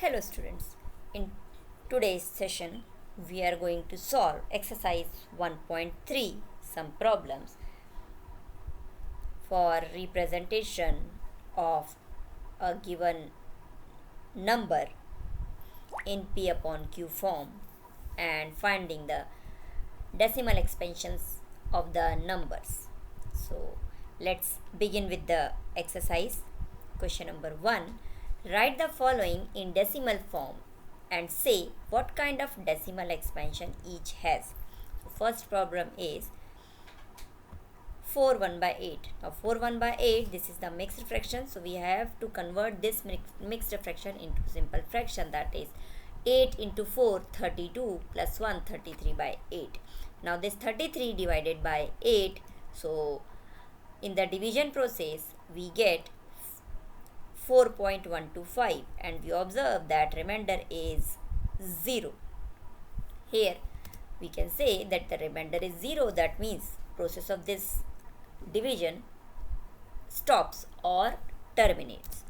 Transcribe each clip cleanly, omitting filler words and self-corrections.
Hello students, in today's session we are going to solve exercise 1.3 some problems for representation of a given number in P upon Q form and finding the decimal expansions of the numbers. So let's begin with the exercise. Question number 1. Write the following in decimal form and say what kind of decimal expansion each has. So first problem is 4 1 by 8. Now 4 1 by 8, this is the mixed fraction, so we have to convert this mixed fraction into simple fraction, that is 8 into 4 32 plus 1 33 by 8. Now this 33 divided by 8, so in the division process we get 4.125 and we observe that remainder is 0. Here we can say that the remainder is 0, that means process of this division stops or terminates,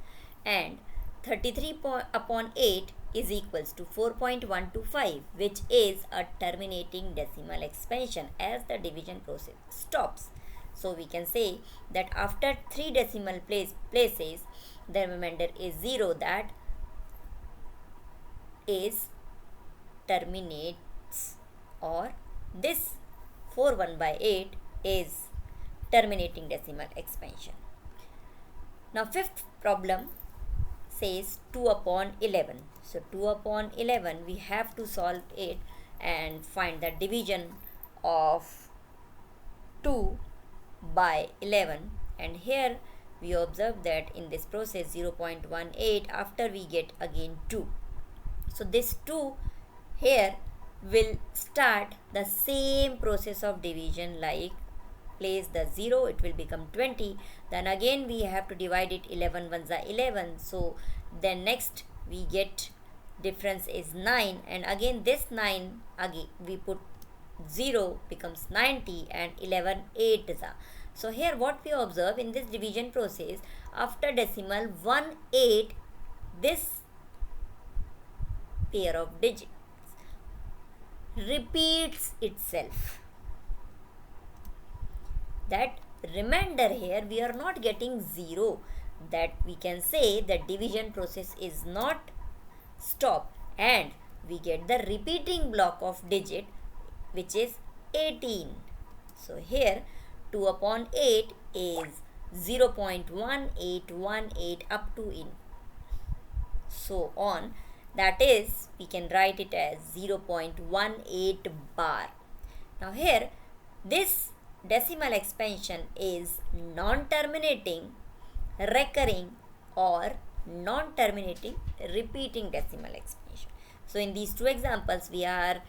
and 33 upon 8 is equals to 4.125, which is a terminating decimal expansion as the division process stops. So we can say that after 3 decimal places the remainder is 0, that is terminates, or this 4 1 by 8 is terminating decimal expansion. Now fifth problem says 2 upon 11. So 2 upon 11 we have to solve it and find the division of 2 by 11, and here we observe that in this process 0.18 after we get again 2. So this 2 here will start the same process of division, like place the 0, it will become 20, then again we have to divide it, 11 ones are 11, so then next we get difference is 9, and again this 9 again we put 0 becomes 90 and 11 8 is a. So here what we observe in this division process, after decimal 1 8, this pair of digits repeats itself. That remainder here we are not getting 0, that we can say the division process is not stopped and we get the repeating block of digit, which is 18. So here 2 upon 8 is 0.1818 up to in so on, that is we can write it as 0.18 bar. Now here this decimal expansion is non-terminating, recurring, or non-terminating repeating decimal expansion. So in these two examples we are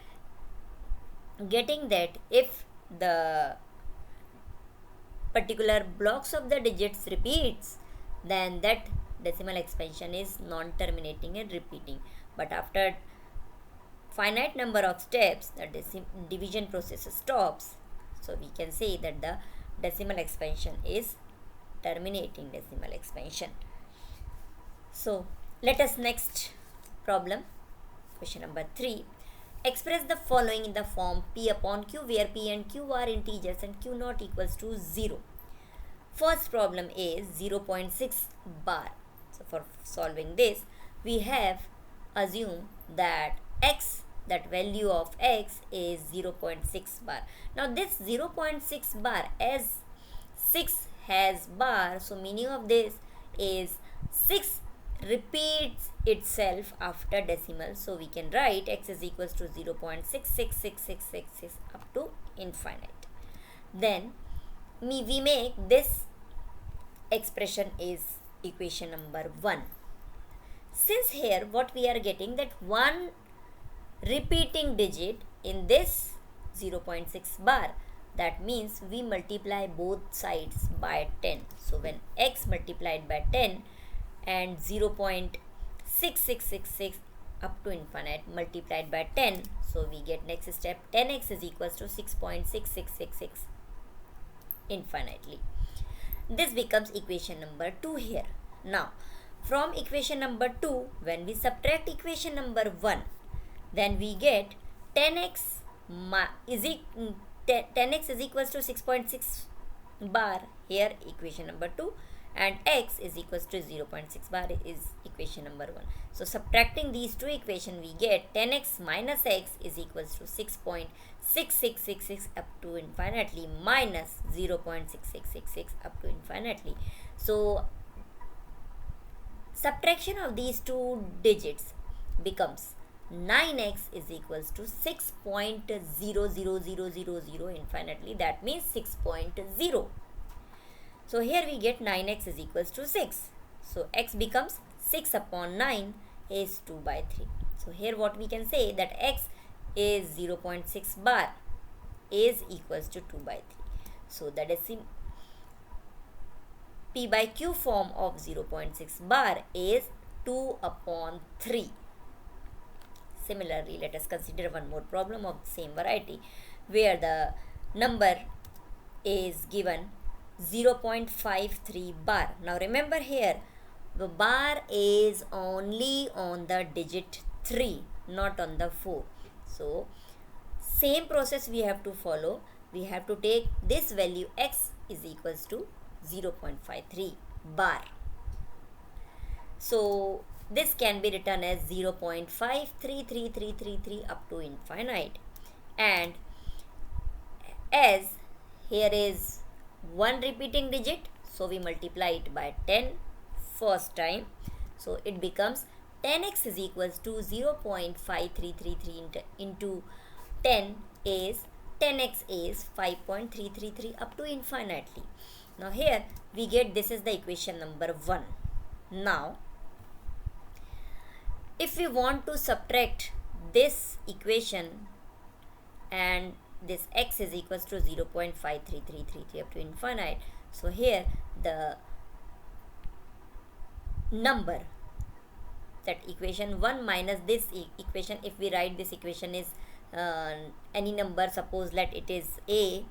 getting that if the particular blocks of the digits repeats, then that decimal expansion is non-terminating and repeating, but after finite number of steps the division process stops, so we can say that the decimal expansion is terminating decimal expansion. So let us next problem, question number 3. Express the following in the form P upon Q, where P and Q are integers and Q not equals to 0. First problem is 0.6 bar. So for solving this, we have assumed that x, that value of x is 0.6 bar. Now this 0.6 bar, as 6 has bar, so meaning of this is 6 repeats itself after decimal, so we can write x is equals to 0.666666 up to infinite. Then we make this expression is equation number 1. Since here what we are getting, that one repeating digit in this 0.6 bar, that means we multiply both sides by 10. So when x multiplied by 10 and 0.6666 up to infinite multiplied by 10, so we get next step 10x is equals to 6.6666 infinitely. This becomes equation number 2 here. Now From equation number 2, when we subtract equation number 1, then we get 10x is 10x is equals to 6.6 bar, here equation number 2, and x is equals to 0.6 bar is equation number 1. So subtracting these two equations, we get 10x minus x is equals to 6.6666 up to infinitely minus 0.6666 up to infinitely. So subtraction of these two digits becomes 9x is equals to 6.00000 infinitely, that means 6.0. So here we get 9x is equals to 6. So x becomes 6 upon 9 is 2 by 3. So here what we can say, that x is 0.6 bar is equals to 2 by 3. So that is P by Q form of 0.6 bar is 2 upon 3. Similarly, let us consider one more problem of the same variety, where the number is given 0.53 bar. Now remember here, the bar is only on the digit 3, not on the 4. So same process we have to follow. We have to take this value x is equals to 0.53 bar. So this can be written as 0.533333 up to infinite, and as here is one repeating digit, so we multiply it by 10 first time, so it becomes 10x is equals to 0.5333 into 10 is 10x is 5.333 up to infinitely. Now here we get, this is the equation number 1. Now if we want to subtract this equation and this x is equals to 0.5333 up to infinite, so here the number, that equation 1 minus this equation, if we write this equation is any number, suppose let it is a,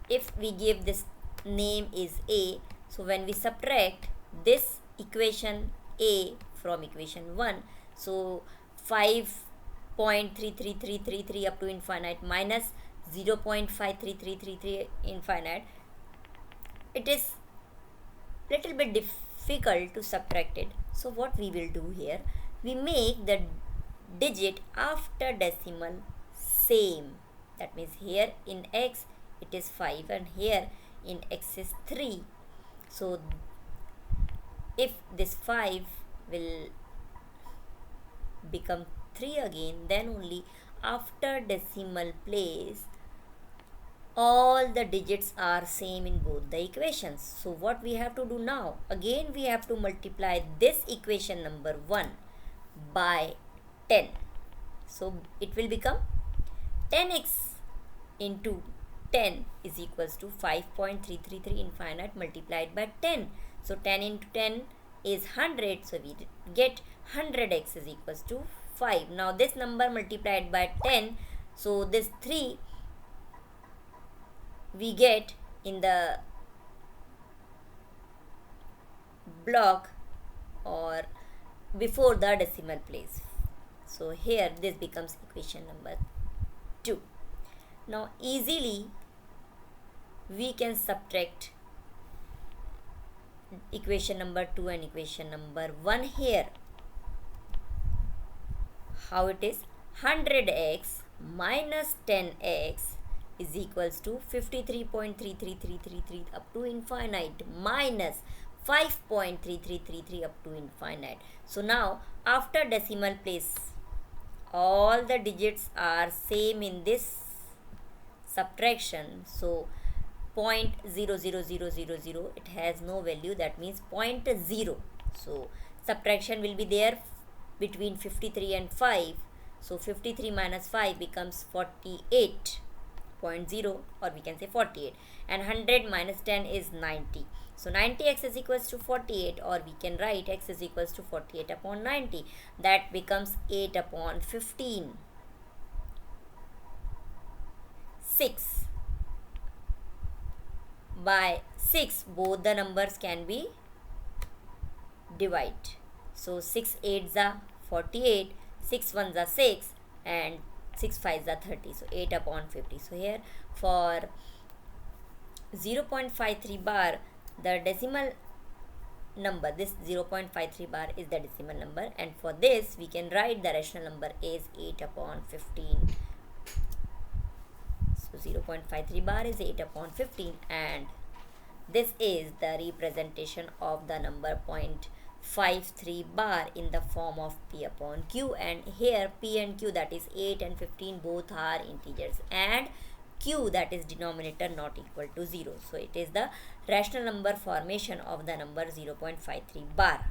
if we give this name is a, so when we subtract this equation a from equation 1, so 5.33333 up to infinite minus 0.53333 infinite, it is little bit difficult to subtract it. So what we will do here, we make the digit after decimal same, that means here in x it is 5 and here in x is 3. So if this 5 will become 3 again, then only after decimal place all the digits are same in both the equations. So what we have to do now, again we have to multiply this equation number 1 by 10. So it will become 10x into 10 is equals to 5.333 infinite multiplied by 10. So 10 into 10 is 100. So we get 100x is equals to 5. Now this number multiplied by 10. So this 3 we get in the block or before the decimal place. So here this becomes equation number 2. Now easily we can subtract equation number 2 and equation number 1 here. How it is? 100x minus 10x is equals to 53.33333 up to infinite minus 5.3333 up to infinite. So now after decimal place all the digits are same in this subtraction. So 0.00000, it has no value, that means 0.0. So subtraction will be there between 53 and 5. So 53 minus 5 becomes 48.0, or we can say 48, and 100 minus 10 is 90. So 90x is equals to 48, or we can write x is equals to 48 upon 90. That becomes 8 upon 15. 6 by 6, both the numbers can be divide. So 6 8s are 48, 6 1s are 6, and 6 5s are 30. So 8 upon 50. So here for 0.53 bar, the decimal number, this 0.53 bar is the decimal number, and for this we can write the rational number is 8 upon 15. So 0.53 bar is 8 upon 15, and this is the representation of the number 0.53 bar in the form of P upon Q. And here P and Q, that is 8 and 15, both are integers, and Q, that is denominator, not equal to 0. So it is the rational number formation of the number 0.53 bar.